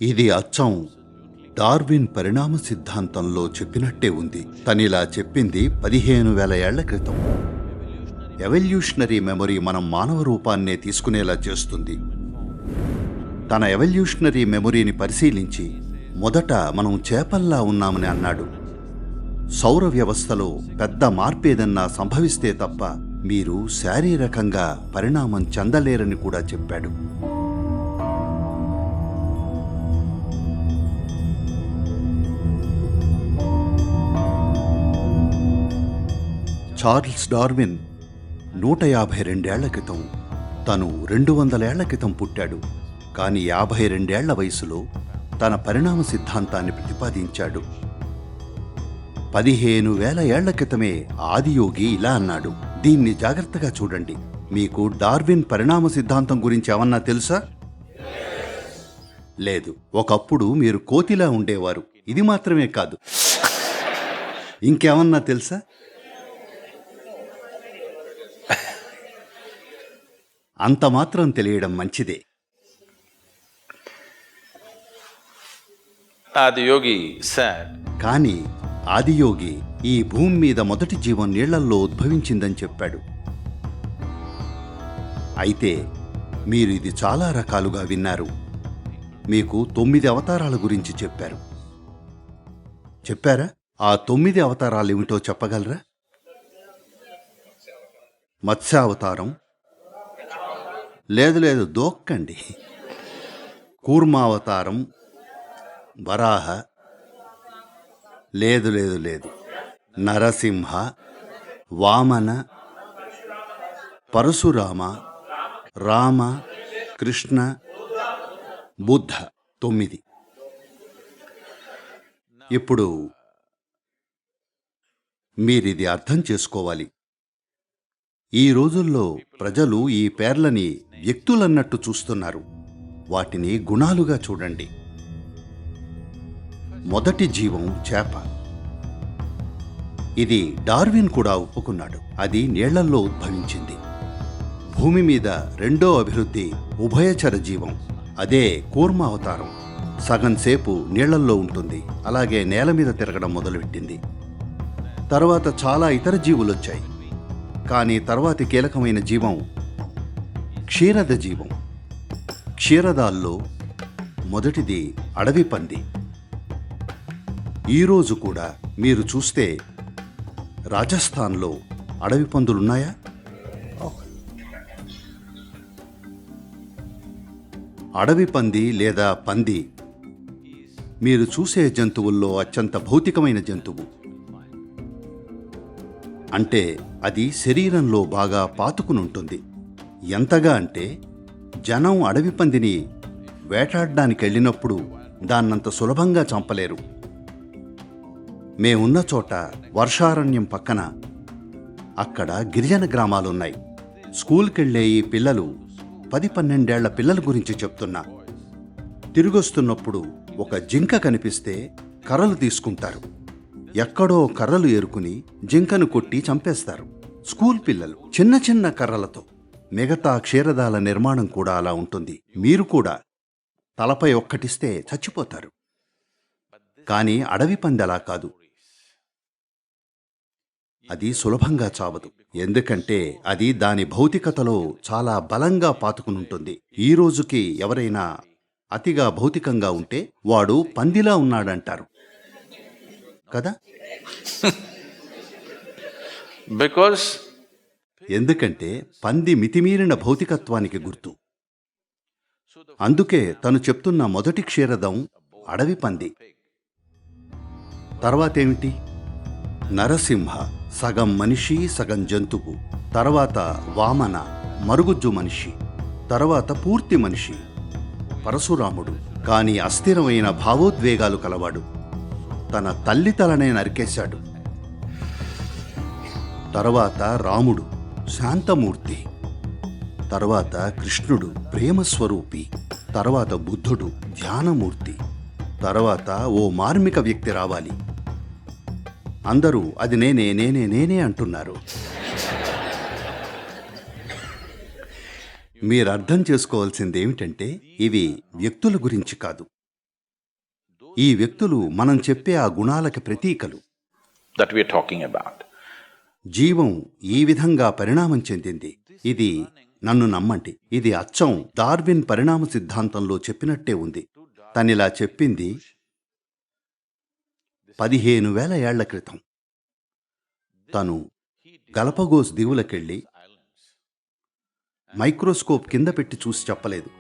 ఇది అచ్చం డార్విన్ పరిణామ సిద్ధాంతంలో చెప్పినట్టే ఉంది. తనిలా చెప్పింది 15,000 ఏళ్ల క్రితం. ఎవల్యూషనరీ మెమరీ మనం మానవ రూపాన్నే తీసుకునేలా చేస్తుంది. తన ఎవల్యూషనరీ మెమరీని పరిశీలించి మొదట మనం చేపల్లా ఉన్నామని అన్నాడు. సౌర వ్యవస్థలో పెద్ద మార్పేదన్నా సంభవిస్తే తప్ప మీరు శారీరకంగా పరిణామం చెందలేరని కూడా చెప్పాడు. చార్ల్స్ డార్విన్ 152 ఏళ్ల క్రితం, తను 200 ఏళ్ల క్రితం పుట్టాడు. కానీ 52 ఏళ్ల వయసులో తన పరిణామ సిద్ధాంతాన్ని ప్రతిపాదించాడు. 15,000 ఏళ్ల క్రితమే ఆదియోగి ఇలా అన్నాడు. దీన్ని జాగ్రత్తగా చూడండి. మీకు డార్విన్ పరిణామ సిద్ధాంతం గురించి ఏమన్నా తెలుసా? లేదు. ఒకప్పుడు మీరు కోతిలా ఉండేవారు. ఇది మాత్రమే కాదు. ఇంకేమన్నా తెలుసా? అంత మాత్రం తెలియడం మంచిదే. ఆదియోగి said, కానీ ఆదియోగి ఈ భూమి మీద మొదటి జీవం నీళ్లల్లో ఉద్భవించిందని చెప్పాడు. అయితే మీరు ఇది చాలా రకాలుగా విన్నారు. మీకు 9 అవతారాల గురించి చెప్పారా? ఆ 9 అవతారాలు ఏమిటో చెప్పగలరా? మత్స్యావతారం, లేదు దోక్కండి. కూర్మావతారం, వరాహ, లేదు నరసింహ, వామన, పరశురామ, రామ, కృష్ణ, బుద్ధ. 9. ఇప్పుడు మీరిది అర్థం చేసుకోవాలి. ఈ రోజుల్లో ప్రజలు ఈ పేర్లని వ్యక్తులన్నట్టు చూస్తున్నారు. వాటిని గుణాలుగా చూడండి. మొదటి జీవం చేప. ఇది డార్విన్ కూడా ఒప్పుకున్నాడు. అది నీళ్లల్లో ఉద్భవించింది. భూమి మీద రెండో అభివృద్ధి ఉభయచర జీవం. అదే కూర్మావతారం. సగం సేపు నీళ్లల్లో ఉంటుంది. అలాగే నేల మీద తిరగడం మొదలుపెట్టింది. తర్వాత చాలా ఇతర జీవులొచ్చాయి. కానీ తర్వాతి కీలకమైన జీవం క్షీరద జీవం. క్షీరదాల్లో మొదటిది అడవి పంది. ఈరోజు కూడా మీరు చూస్తే రాజస్థాన్లో అడవి పందులున్నాయా? అడవి పంది లేదా పంది మీరు చూసే జంతువుల్లో అత్యంత భౌతికమైన జంతువు. అంటే అది శరీరంలో బాగా పాతుకునుంటుంది. ఎంతగా అంటే జనం అడవి పందిని వేటాడడానికి వెళ్ళినప్పుడు దాన్నంత సులభంగా చంపలేరు. మేమున్న చోట వర్షారణ్యం పక్కన అక్కడ గిరిజన గ్రామాలున్నాయి. స్కూల్కెళ్లే ఈ పిల్లలు 10-12 ఏళ్ల పిల్లల గురించి చెప్తున్నా. తిరిగొస్తున్నప్పుడు ఒక జింక కనిపిస్తే కర్రలు తీసుకుంటారు. ఎక్కడో కర్రలు ఏరుకుని జింకను కొట్టి చంపేస్తారు. స్కూల్ పిల్లలు చిన్న కర్రలతో. మిగతా క్షీరదాల నిర్మాణం కూడా అలా ఉంటుంది. మీరు కూడా తలపై ఒక్కటిస్తే చచ్చిపోతారు. కానీ అడవి పంది అలా కాదు. అది సులభంగా చావదు. ఎందుకంటే అది దాని భౌతికతలో చాలా బలంగా పాతుకునుంటుంది. ఈ రోజుకి ఎవరైనా అతిగా భౌతికంగా ఉంటే వాడు పందిలా ఉన్నాడంటారు కదా. ఎందుకంటే పంది మితిమీరిన భౌతికత్వానికి గుర్తు. అందుకే తను చెప్తున్న మొదటి క్షీరదం అడవి పంది. తర్వాతేమిటి? నరసింహ, సగం మనిషి సగం జంతువు. తర్వాత వామన, మరుగుజ్జు మనిషి. తర్వాత పూర్తి మనిషి పరశురాముడు. కాని అస్థిరమైన భావోద్వేగాలు కలవాడు. తన తల్లి తలనే నరికేశాడు. తర్వాత రాముడు, శాంతమూర్తి. తర్వాత కృష్ణుడు, ప్రేమస్వరూపి. తర్వాత బుద్ధుడు, ధ్యానమూర్తి. తర్వాత ఓ మార్మిక వ్యక్తి రావాలి. అందరూ అది నేనే అంటున్నారు. మీరు అర్థం చేసుకోవాల్సిందేమిటంటే ఇవి వ్యక్తుల గురించి కాదు, ఈ వ్యక్తులు మనం చెప్పే ఆ గుణాలకి ప్రతీకలు. that we are talking about. జీవం ఈ విధంగా పరిణామం చెందింది. ఇది నన్ను నమ్మండి, ఇది అచ్చం డార్విన్ పరిణామ సిద్ధాంతంలో చెప్పినట్టే ఉంది. తనిలా చెప్పింది 15,000 ఏళ్ల క్రితం. తను గలపగోస్ దీవులకెళ్ళి మైక్రోస్కోప్ కింద పెట్టి చూసి చెప్పలేదు.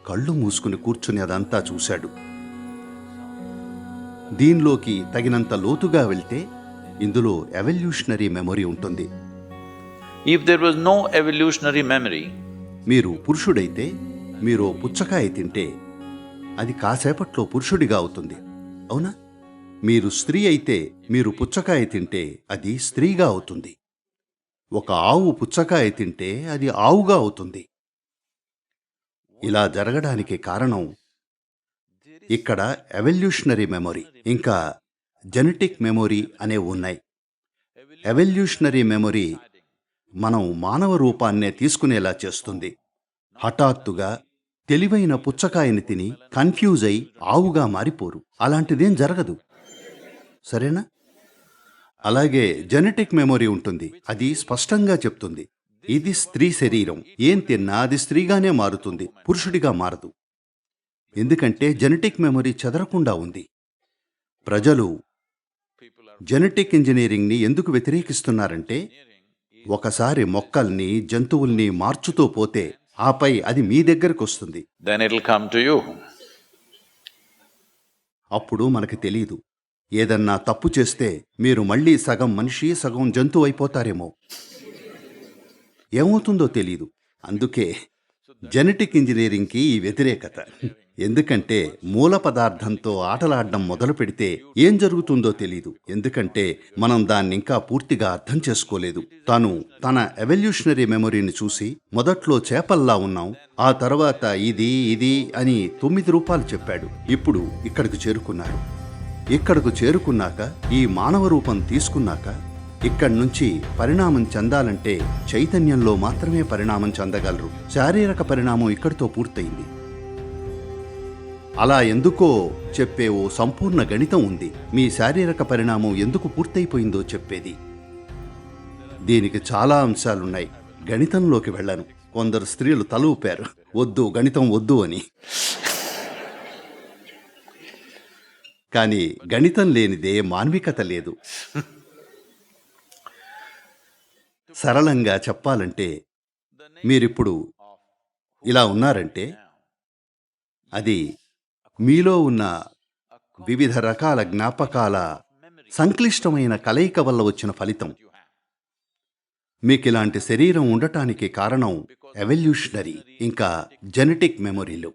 కళ్ళు మూసుకుని కూర్చుని అదంతా చూశాడు. దీనిలోకి తగినంత లోతుగా వెళ్తే ఇందులో ఎవల్యూషనరీ మెమొరీ ఉంటుంది. If there was no evolutionary memory, మీరు పురుషుడైతే మీరు పుచ్చకాయ తింటే అది కాసేపట్లో పురుషుడిగా అవుతుంది, అవునా? మీరు స్త్రీ అయితే మీరు పుచ్చకాయ తింటే అది స్త్రీగా అవుతుంది. ఒక ఆవు పుచ్చకాయ తింటే అది ఆవుగా అవుతుంది. ఇలా జరగడానికి కారణం ఇక్కడ ఎవల్యూషనరీ మెమొరీ ఇంకా జెనెటిక్ మెమొరీ అనేవి ఉన్నాయి. ఎవల్యూషనరీ మెమొరీ మనం మానవ రూపాన్నే తీసుకునేలా చేస్తుంది. హఠాత్తుగా తెలివైన పుచ్చకాయని తిని కన్ఫ్యూజ్ అయి ఆవుగా మారిపోరు. అలాంటిదేం జరగదు, సరేనా? అలాగే జెనెటిక్ మెమొరీ ఉంటుంది. అది స్పష్టంగా చెప్తుంది ఇది స్త్రీ శరీరం, ఏం తిన్నా అది స్త్రీగానే మారుతుంది, పురుషుడిగా మారదు. ఎందుకంటే జెనెటిక్ మెమొరీ చెదరకుండా ఉంది. ప్రజలు జెనెటిక్ ఇంజనీరింగ్ని ఎందుకు వ్యతిరేకిస్తున్నారంటే ఒకసారి మొక్కల్ని జంతువుల్ని మార్చుతూ పోతే ఆపై అది మీ దగ్గరకు వస్తుంది. then it'll come to you. అప్పుడు మనకి తెలీదు. ఏదన్నా తప్పు చేస్తే మీరు మళ్ళీ సగం మనిషి సగం జంతువు అయిపోతారేమో, ఏమవుతుందో తెలీదు. అందుకే జెనెటిక్ ఇంజనీరింగ్కి ఈ వ్యతిరేకత. ఎందుకంటే మూల పదార్థంతో ఆటలాడడం మొదలు పెడితే ఏం జరుగుతుందో తెలీదు. ఎందుకంటే మనం దాన్ని ఇంకా పూర్తిగా అర్థం చేసుకోలేదు. తను తన ఎవల్యూషనరీ మెమొరీని చూసి మొదట్లో చేపల్లా ఉన్నాం, ఆ తర్వాత ఇది అని 9 రూపాలు చెప్పాడు. ఇప్పుడు ఇక్కడికి చేరుకున్నారు. ఇక్కడకు చేరుకున్నాక ఈ మానవ రూపం తీసుకున్నాక ఇక్కడి నుంచి పరిణామం చెందాలంటే చైతన్యంలో మాత్రమే పరిణామం చెందగలరు. శారీరక పరిణామం ఇక్కడితో పూర్తయింది. అలా ఎందుకో చెప్పే ఓ సంపూర్ణ గణితం ఉంది. మీ శారీరక పరిణామం ఎందుకు పూర్తయిపోయిందో చెప్పేది. దీనికి చాలా అంశాలున్నాయి. గణితంలోకి వెళ్ళను. కొందరు స్త్రీలు తల ఊపారు, వద్దు గణితం వద్దు అని. కానీ గణితం లేనిదే మానవికత లేదు. సరళంగా చెప్పాలంటే మీరిప్పుడు ఇలా ఉన్నారంటే అది మీలో ఉన్న వివిధ రకాల జ్ఞాపకాల సంక్లిష్టమైన కలయిక వల్ల వచ్చిన ఫలితం. మీకిలాంటి శరీరం ఉండటానికి కారణం ఎవల్యూషనరీ ఇంకా జెనెటిక్ మెమొరీలు.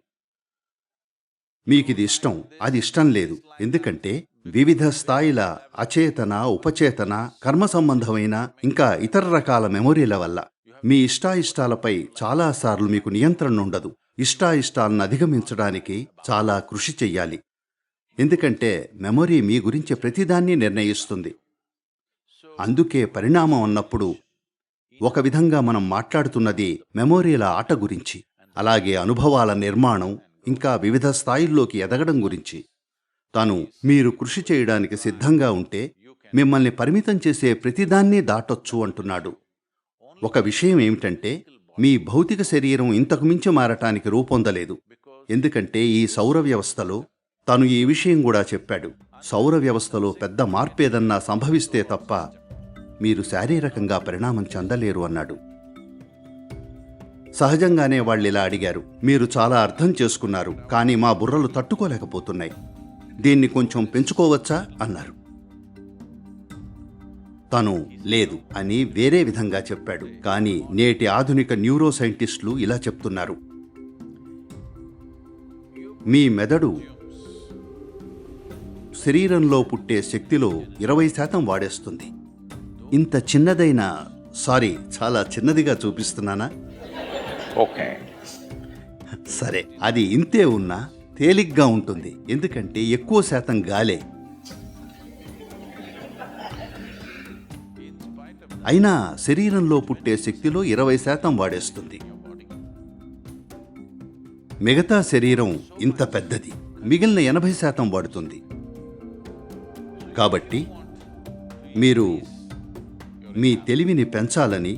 మీకిది ఇష్టం, అది ఇష్టం లేదు. ఎందుకంటే వివిధ స్థాయిల అచేతన, ఉపచేతన, కర్మ సంబంధమైన ఇంకా ఇతర రకాల మెమొరీల వల్ల మీ ఇష్టాయిష్టాలపై చాలాసార్లు మీకు నియంత్రణ ఉండదు. ఇష్టాయిష్టాలను అధిగమించడానికి చాలా కృషి చెయ్యాలి. ఎందుకంటే మెమొరీ మీ గురించి ప్రతిదాన్ని నిర్ణయిస్తుంది. అందుకే పరిణామం అన్నప్పుడు ఒక విధంగా మనం మాట్లాడుతున్నది మెమొరీల ఆట గురించి, అలాగే అనుభవాల నిర్మాణం ఇంకా వివిధ స్థాయిల్లోకి ఎదగడం గురించి. తాను మీరు కృషి చేయడానికి సిద్ధంగా ఉంటే మిమ్మల్ని పరిమితం చేసే ప్రతిదాన్ని దాటొచ్చు అంటున్నాడు. ఒక విషయం ఏమిటంటే మీ భౌతిక శరీరం ఇంతకు మించి మారటానికి రూపొందలేదు. ఎందుకంటే ఈ సౌర వ్యవస్థలో తను ఈ విషయం కూడా చెప్పాడు. సౌర వ్యవస్థలో పెద్ద మార్పేదన్నా సంభవిస్తే తప్ప మీరు శారీరకంగా పరిణామం చెందలేరు అన్నాడు. సహజంగానే వాళ్ళిలా అడిగారు, మీరు చాలా అర్థం చేసుకున్నారు, కానీ మా బుర్రలు తట్టుకోలేకపోతున్నాయి, దీన్ని కొంచెం పెంచుకోవచ్చా అన్నారు. తను లేదు అని వేరే విధంగా చెప్పాడు. కానీ నేటి ఆధునిక న్యూరో సైంటిస్టులు ఇలా చెప్తున్నారు, మీ మెదడు శరీరంలో పుట్టే శక్తిలో 20% వాడేస్తుంది. ఇంత చిన్నదైన చాలా చిన్నదిగా చూపిస్తున్నానా? Okay. సరే, అది ఇంతే ఉన్నా తేలిగ్గా ఉంటుంది. ఎందుకంటే ఎక్కువ శాతం గాలే. అయినా శరీరంలో పుట్టే శక్తిలో 20% వాడేస్తుంది. మిగతా శరీరం ఇంత పెద్దది, మిగిలిన 80% వాడుతుంది. కాబట్టి మీరు మీ తెలివిని పెంచాలని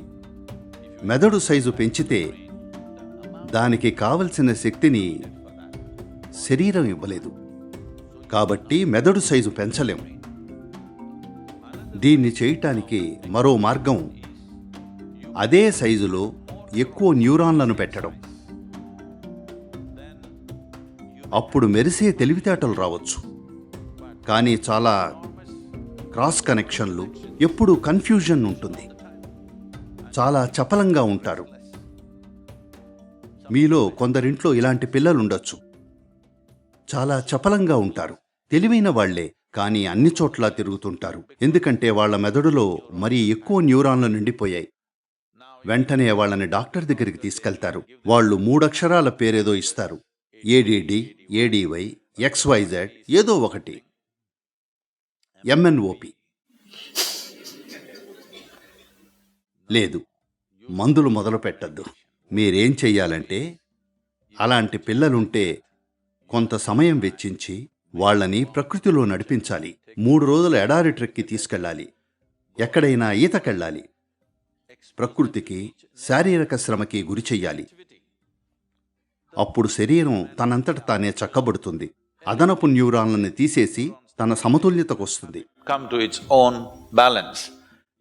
మెదడు సైజు పెంచితే దానికి కావలసిన శక్తిని శరీరం ఇవ్వలేదు. కాబట్టి మెదడు సైజు పెంచలేం. దీన్ని చేయటానికి మరో మార్గం అదే సైజులో ఎక్కువ న్యూరాన్లను పెట్టడం. అప్పుడు మెరిసే తెలివితేటలు రావచ్చు. కానీ చాలా క్రాస్ కనెక్షన్లు, ఎప్పుడూ కన్ఫ్యూజన్ ఉంటుంది. చాలా చపలంగా ఉంటారు. మీలో కొందరింట్లో ఇలాంటి పిల్లలుండొచ్చు. చాలా చపలంగా ఉంటారు. తెలివైన వాళ్లే, కానీ అన్ని చోట్ల తిరుగుతుంటారు. ఎందుకంటే వాళ్ల మెదడులో మరీ ఎక్కువ న్యూరాన్లు నిండిపోయాయి. వెంటనే వాళ్ళని డాక్టర్ దగ్గరికి తీసుకెళ్తారు. వాళ్ళు 3 అక్షరాల పేరేదో ఇస్తారు. ఏడిడి, ఏడివై, XYZ, ఏదో ఒకటి, MNOP. లేదు, మందులు మొదలు పెట్టద్దు. మీరేం చెయ్యాలంటే, అలాంటి పిల్లలుంటే కొంత సమయం వెచ్చించి వాళ్ళని ప్రకృతిలో నడిపించాలి. 3 రోజుల ఎడారి ట్రెక్కి తీసుకెళ్ళాలి. ఎక్కడైనా ఈతకెళ్ళాలి. ప్రకృతికి, శారీరక శ్రమకి గురి చెయ్యాలి. అప్పుడు శరీరం తనంతట తానే చక్కబడుతుంది. అదనపు న్యూరాన్లను తీసేసి తన సమతుల్యతకొస్తుంది. come to its own balance.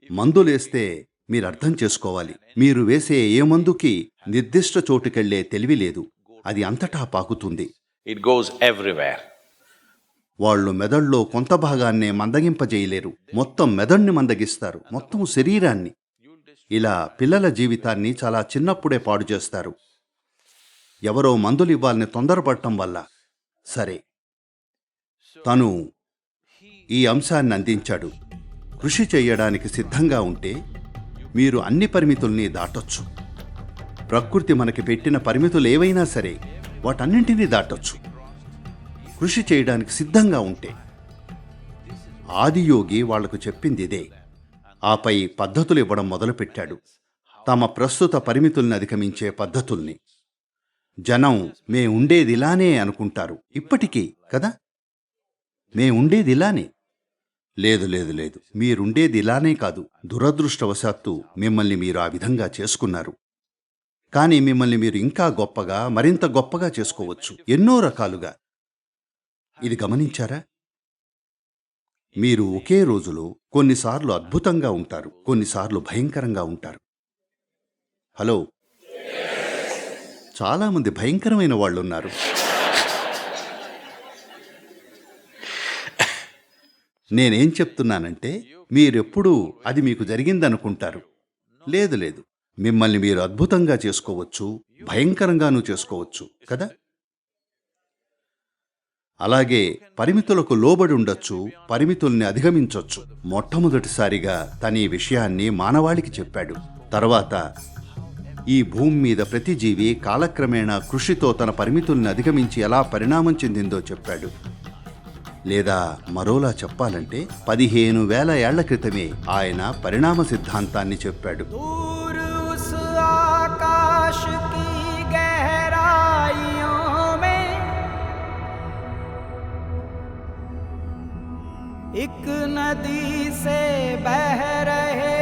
మందులేస్తే మీరు అర్థం చేసుకోవాలి, మీరు వేసే ఏ మందుకి నిర్దిష్ట చోటుకెళ్లే తెలివి లేదు. అది అంతటా పాకుతుంది. It goes everywhere. వాళ్ళు మెదడులో కొంత భాగాన్నే మందగింపజేయలేరు. మొత్తం మెదడుని మందగిస్తారు, మొత్తం శరీరాన్ని. ఇలా పిల్లల జీవితాన్ని చాలా చిన్నప్పుడే పాడు చేస్తారు. ఎవరో మందులు ఇవ్వాలని తొందరపడటం వల్ల. సరే, తను ఈ అంశాన్ని అందించాడు. కృషి చెయ్యడానికి సిద్ధంగా ఉంటే మీరు అన్ని పరిమితుల్ని దాటొచ్చు. ప్రకృతి మనకి పెట్టిన పరిమితులేవైనా సరే వాటన్నింటినీ దాటొచ్చు, కృషి చేయడానికి సిద్ధంగా ఉంటే. ఆదియోగి వాళ్లకు చెప్పింది ఇదే. ఆపై పద్ధతులు ఇవ్వడం మొదలుపెట్టాడు, తమ ప్రస్తుత పరిమితుల్ని అధిగమించే పద్ధతుల్ని. జనం ఉండేదిలానే అనుకుంటారు ఇప్పటికీ కదా. ఉండేదిలానే. లేదు లేదు లేదు, మీరుండేది ఇలానే కాదు. దురదృష్టవశాత్తు మిమ్మల్ని మీరు ఆ విధంగా చేసుకున్నారు. కానీ మిమ్మల్ని మీరు ఇంకా గొప్పగా, మరింత గొప్పగా చేసుకోవచ్చు, ఎన్నో రకాలుగా. ఇది గమనించారా? మీరు ఒకే రోజులో కొన్నిసార్లు అద్భుతంగా ఉంటారు, కొన్నిసార్లు భయంకరంగా ఉంటారు. హలో, చాలామంది భయంకరమైన వాళ్ళున్నారు. నేనేం చెప్తున్నానంటే, మీరెప్పుడూ అది మీకు జరిగిందనుకుంటారు. లేదు లేదు, మిమ్మల్ని మీరు అద్భుతంగా చేసుకోవచ్చు, భయంకరంగానూ చేసుకోవచ్చు కదా. అలాగే పరిమితులకు లోబడి ఉండొచ్చు, పరిమితుల్ని అధిగమించొచ్చు. మొట్టమొదటిసారిగా తన ఈ విషయాన్ని మానవాళికి చెప్పాడు. తర్వాత ఈ భూమి మీద ప్రతి జీవి కాలక్రమేణా కృషితో తన పరిమితుల్ని అధిగమించి ఎలా పరిణామం చెందిందో చెప్పాడు. లేదా మరోలా చెప్పాలంటే 15,000 ఏళ్ల క్రితమే ఆయన పరిణామ సిద్ధాంతాన్ని చెప్పాడు. एक नदी से बह रहे